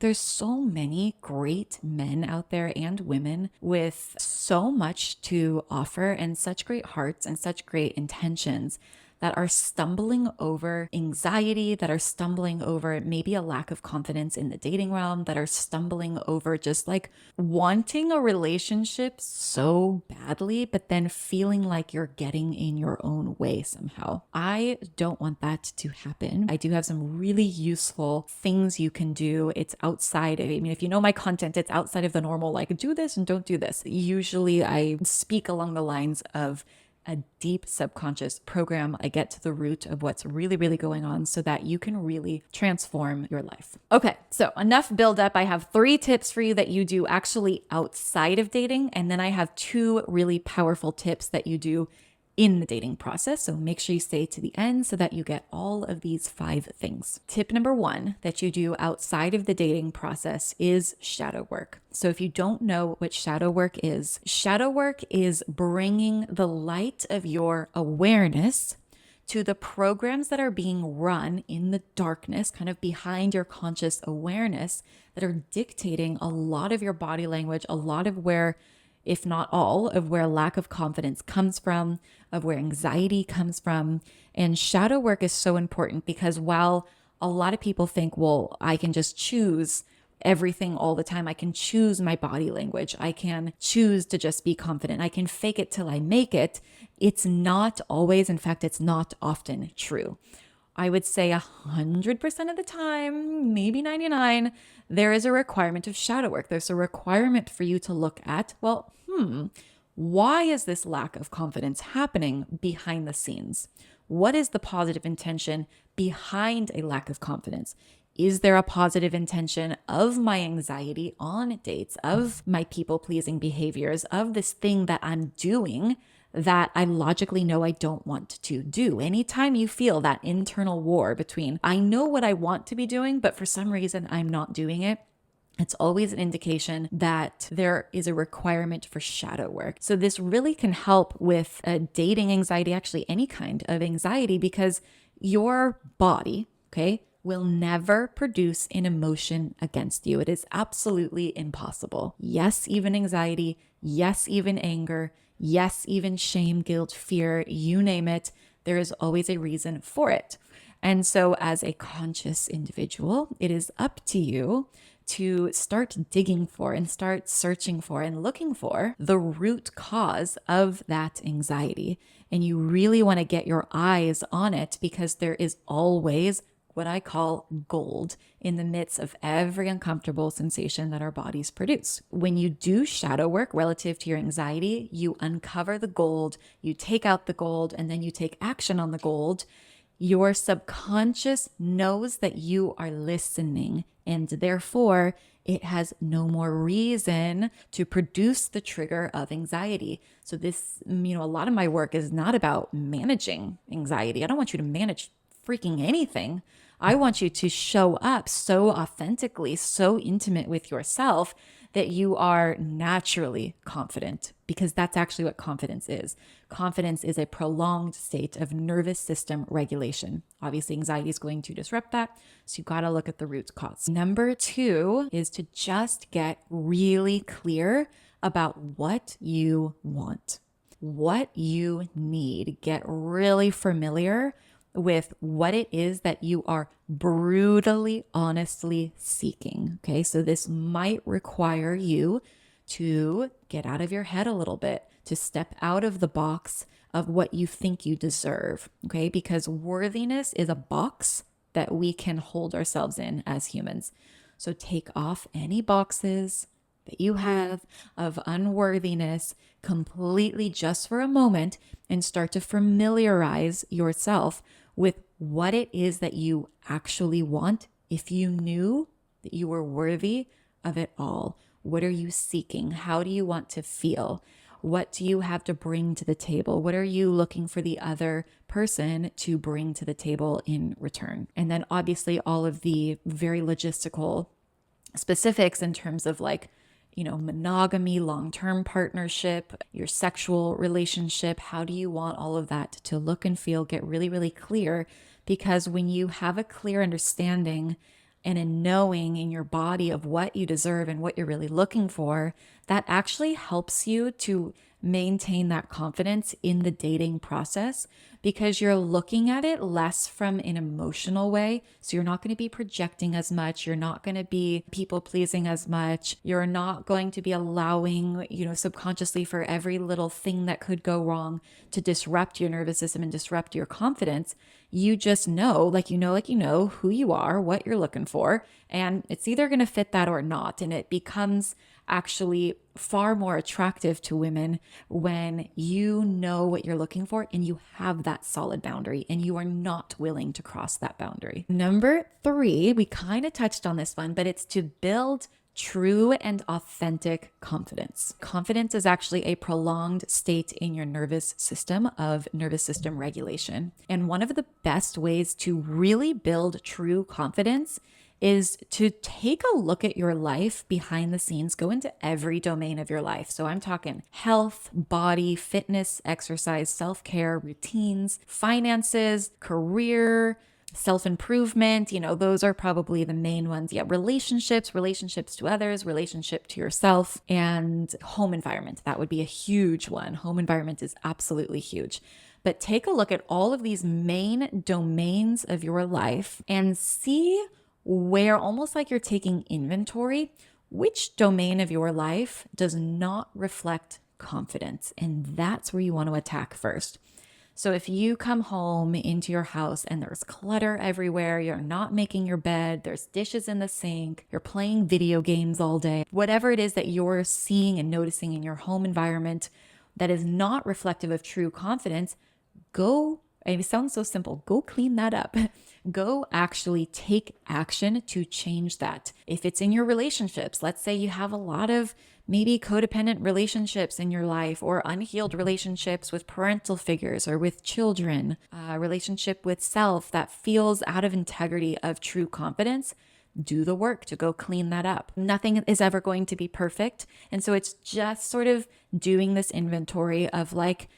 There's so many great men out there and women with so much to offer and such great hearts and such great intentions that are stumbling over anxiety, that are stumbling over maybe a lack of confidence in the dating realm, that are stumbling over just like wanting a relationship so badly, but then feeling like you're getting in your own way somehow. I don't want that to happen. I do have some really useful things you can do. It's outside. I mean, if you know my content, it's outside of the normal, like do this and don't do this. Usually I speak along the lines of a deep subconscious program. I get to the root of what's really, really going on so that you can really transform your life. Okay, so enough build up. I have 3 tips for you that you do actually outside of dating. And then I have 2 really powerful tips that you do in the dating process. So make sure you stay to the end so that you get all of these 5 things. Tip number 1 that you do outside of the dating process is shadow work. So if you don't know what shadow work is bringing the light of your awareness to the programs that are being run in the darkness, kind of behind your conscious awareness, that are dictating a lot of your body language, a lot of where, if not all, of where lack of confidence comes from, of where anxiety comes from. And shadow work is so important because while a lot of people think, well, I can just choose everything all the time. I can choose my body language. I can choose to just be confident. I can fake it till I make it. It's not always, in fact, it's not often true. I would say 100% of the time, maybe 99, there is a requirement of shadow work. There's a requirement for you to look at, well, why is this lack of confidence happening behind the scenes? What is the positive intention behind a lack of confidence? Is there a positive intention of my anxiety on dates, of my people-pleasing behaviors, of this thing that I'm doing that I logically know I don't want to do? Anytime you feel that internal war between, I know what I want to be doing, but for some reason I'm not doing it, it's always an indication that there is a requirement for shadow work. So this really can help with dating anxiety, actually any kind of anxiety, because your body, okay, will never produce an emotion against you. It is absolutely impossible. Yes, even anxiety. Yes, even anger. Yes, even shame, guilt, fear, you name it. There is always a reason for it. And so as a conscious individual, it is up to you to start digging for and start searching for and looking for the root cause of that anxiety. And you really want to get your eyes on it because there is always what I call gold in the midst of every uncomfortable sensation that our bodies produce. When you do shadow work relative to your anxiety, you uncover the gold, you take out the gold, and then you take action on the gold. Your subconscious knows that you are listening, and therefore it has no more reason to produce the trigger of anxiety. So this, a lot of my work is not about managing anxiety. I don't want you to manage freaking anything. I want you to show up so authentically, so intimate with yourself that you are naturally confident, because that's actually what confidence is. Confidence is a prolonged state of nervous system regulation. Obviously, anxiety is going to disrupt that, so you got to look at the root cause. Number 2 is to just get really clear about what you want, what you need. Get really familiar with what it is that you are brutally, honestly seeking. Okay, so this might require you to get out of your head a little bit, to step out of the box of what you think you deserve. Okay, because worthiness is a box that we can hold ourselves in as humans. So take off any boxes that you have of unworthiness completely just for a moment and start to familiarize yourself with what it is that you actually want. If you knew that you were worthy of it all, what are you seeking? How do you want to feel? What do you have to bring to the table? What are you looking for the other person to bring to the table in return? And then obviously all of the very logistical specifics in terms of monogamy, long-term partnership, your sexual relationship. How do you want all of that to look and feel? Get really, really clear, because when you have a clear understanding and in knowing in your body of what you deserve and what you're really looking for, that actually helps you to maintain that confidence in the dating process because you're looking at it less from an emotional way. So you're not going to be projecting as much. You're not going to be people pleasing as much. You're not going to be allowing, subconsciously for every little thing that could go wrong to disrupt your nervous system and disrupt your confidence. You just know, like you know who you are, what you're looking for, and it's either going to fit that or not. And it becomes actually far more attractive to women when you know what you're looking for and you have that solid boundary and you are not willing to cross that boundary. Number 3, we kind of touched on this one, but it's to build true and authentic confidence. Confidence is actually a prolonged state in your nervous system of nervous system regulation. And one of the best ways to really build true confidence is to take a look at your life behind the scenes, go into every domain of your life. So I'm talking health, body, fitness, exercise, self-care, routines, finances, career, self-improvement, those are probably the main ones. Yeah, relationships to others, relationship to yourself, and home environment. That would be a huge one. Home environment is absolutely huge. But take a look at all of these main domains of your life and see where, almost like you're taking inventory, which domain of your life does not reflect confidence. And that's where you want to attack first. So if you come home into your house and there's clutter everywhere, you're not making your bed, there's dishes in the sink, you're playing video games all day, whatever it is that you're seeing and noticing in your home environment that is not reflective of true confidence, it sounds so simple, go clean that up. Go actually take action to change that. If it's in your relationships, let's say you have a lot of maybe codependent relationships in your life or unhealed relationships with parental figures or with children, a relationship with self that feels out of integrity of true confidence, do the work to go clean that up. Nothing is ever going to be perfect. And so it's just sort of doing this inventory of like,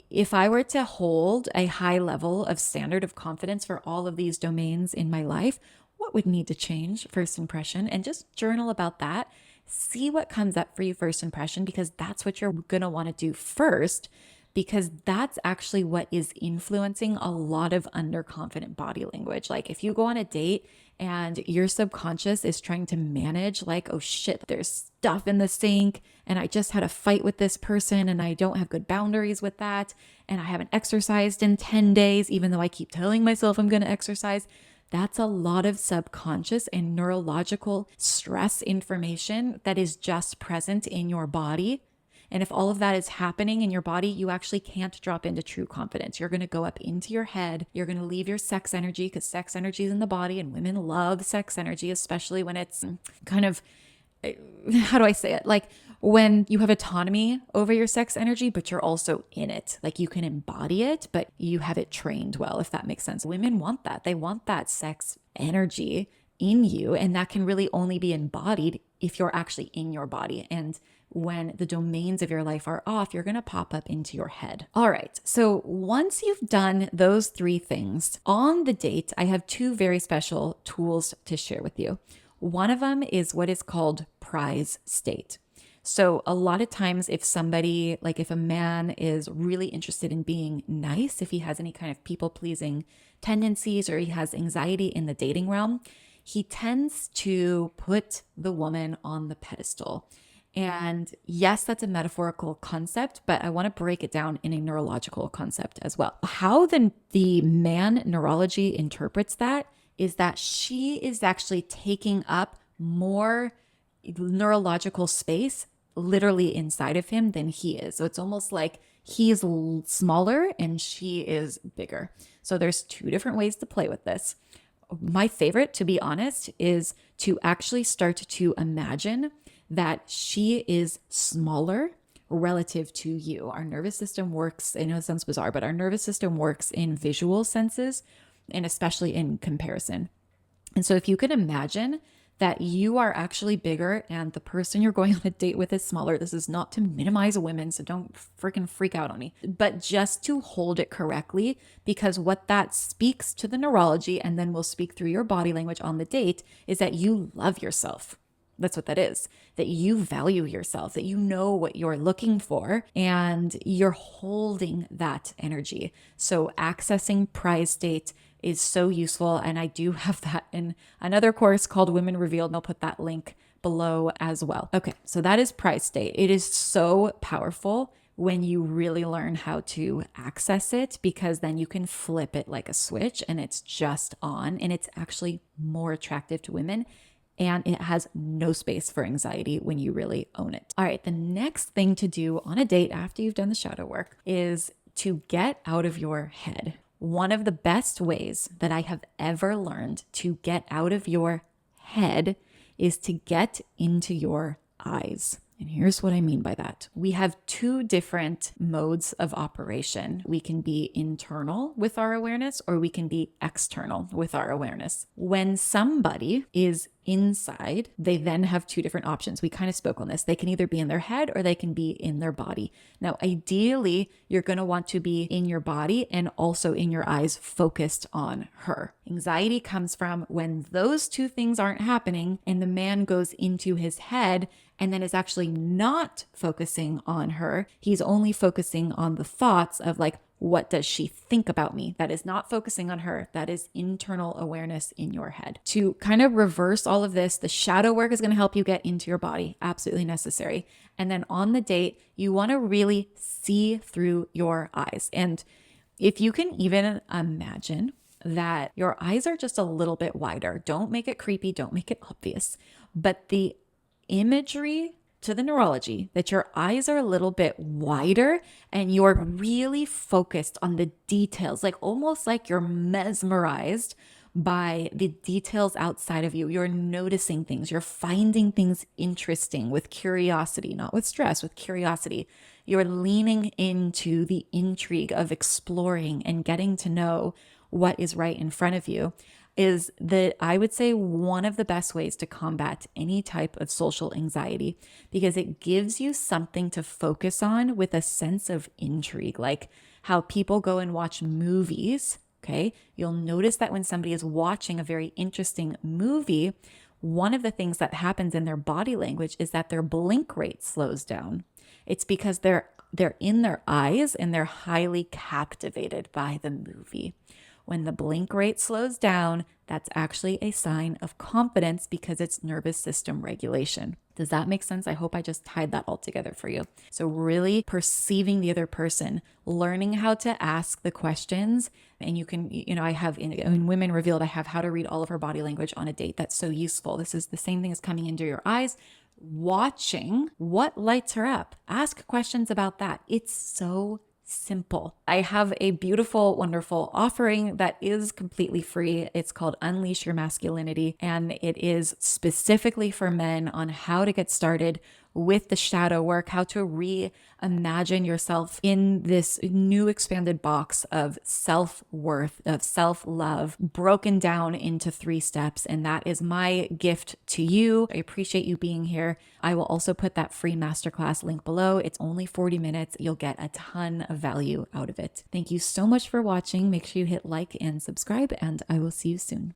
if I were to hold a high level of standard of confidence for all of these domains in my life, what would need to change first impression? And just journal about that. See what comes up for you first impression, because that's what you're going to want to do first, because that's actually what is influencing a lot of underconfident body language. Like if you go on a date and your subconscious is trying to manage like, oh shit, there's stuff in the sink and I just had a fight with this person and I don't have good boundaries with that and I haven't exercised in 10 days, even though I keep telling myself I'm going to exercise. That's a lot of subconscious and neurological stress information that is just present in your body. And if all of that is happening in your body, you actually can't drop into true confidence. You're going to go up into your head. You're going to leave your sex energy, because sex energy is in the body and women love sex energy, especially when it's kind of, how do I say it? Like when you have autonomy over your sex energy, but you're also in it. Like you can embody it, but you have it trained well, if that makes sense. Women want that. They want that sex energy in you. And that can really only be embodied if you're actually in your body. And when the domains of your life are off, you're going to pop up into your head. All right. So once you've done those 3 things on the date, I have 2 very special tools to share with you. One of them is what is called prize state. So a lot of times if somebody, like if a man is really interested in being nice, if he has any kind of people pleasing tendencies or he has anxiety in the dating realm, he tends to put the woman on the pedestal. And yes, that's a metaphorical concept, but I want to break it down in a neurological concept as well. How the man neurology interprets that is that she is actually taking up more neurological space literally inside of him than he is. So it's almost like he's smaller and she is bigger. So there's 2 different ways to play with this. My favorite, to be honest, is to actually start to imagine that she is smaller relative to you. Our nervous system works, I know it sounds bizarre, but our nervous system works in visual senses and especially in comparison. And so if you could imagine that you are actually bigger and the person you're going on a date with is smaller. This is not to minimize women, so don't freaking freak out on me, but just to hold it correctly, because what that speaks to the neurology and then will speak through your body language on the date is that you love yourself. That's what that is, that you value yourself, that you know what you're looking for, and you're holding that energy. So accessing prize state is so useful. And I do have that in another course called Women Revealed, and I'll put that link below as well. Okay, so that is prize state. It is so powerful when you really learn how to access it, because then you can flip it like a switch and it's just on, and it's actually more attractive to women. And it has no space for anxiety when you really own it. All right, the next thing to do on a date after you've done the shadow work is to get out of your head. One of the best ways that I have ever learned to get out of your head is to get into your eyes. And here's what I mean by that. We have two different modes of operation. We can be internal with our awareness, or we can be external with our awareness. When somebody is inside, they then have two different options. We kind of spoke on this. They can either be in their head or they can be in their body. Now, ideally, you're going to want to be in your body and also in your eyes, focused on her. Anxiety comes from when those two things aren't happening and the man goes into his head and then is actually not focusing on her. He's only focusing on the thoughts of like, what does she think about me? That is not focusing on her. That is internal awareness in your head. To kind of reverse all of this, the shadow work is going to help you get into your body. Absolutely necessary. And then on the date, you want to really see through your eyes. And if you can even imagine that your eyes are just a little bit wider, don't make it creepy, don't make it obvious, but the imagery to the neurology that your eyes are a little bit wider and you're really focused on the details, like almost like you're mesmerized by the details outside of you. You're noticing things, you're finding things interesting with curiosity, not with stress, with curiosity. You're leaning into the intrigue of exploring and getting to know what is right in front of you. Is that I would say one of the best ways to combat any type of social anxiety, because it gives you something to focus on with a sense of intrigue, like how people go and watch movies. Okay. You'll notice that when somebody is watching a very interesting movie, one of the things that happens in their body language is that their blink rate slows down. It's because they're in their eyes and they're highly captivated by the movie. When the blink rate slows down, that's actually a sign of confidence because it's nervous system regulation. Does that make sense? I hope I just tied that all together for you. So really perceiving the other person, learning how to ask the questions. And you can, I have in Women Revealed, I have how to read all of her body language on a date. That's so useful. This is the same thing as coming into your eyes, watching what lights her up. Ask questions about that. It's so simple. I have a beautiful, wonderful offering that is completely free. It's called Unleash Your Masculinity, and it is specifically for men on how to get started with the shadow work, how to reimagine yourself in this new expanded box of self-worth, of self-love, broken down into 3 steps. And that is my gift to you. I appreciate you being here. I will also put that free masterclass link below. It's only 40 minutes. You'll get a ton of value out of it. Thank you so much for watching. Make sure you hit like and subscribe, and I will see you soon.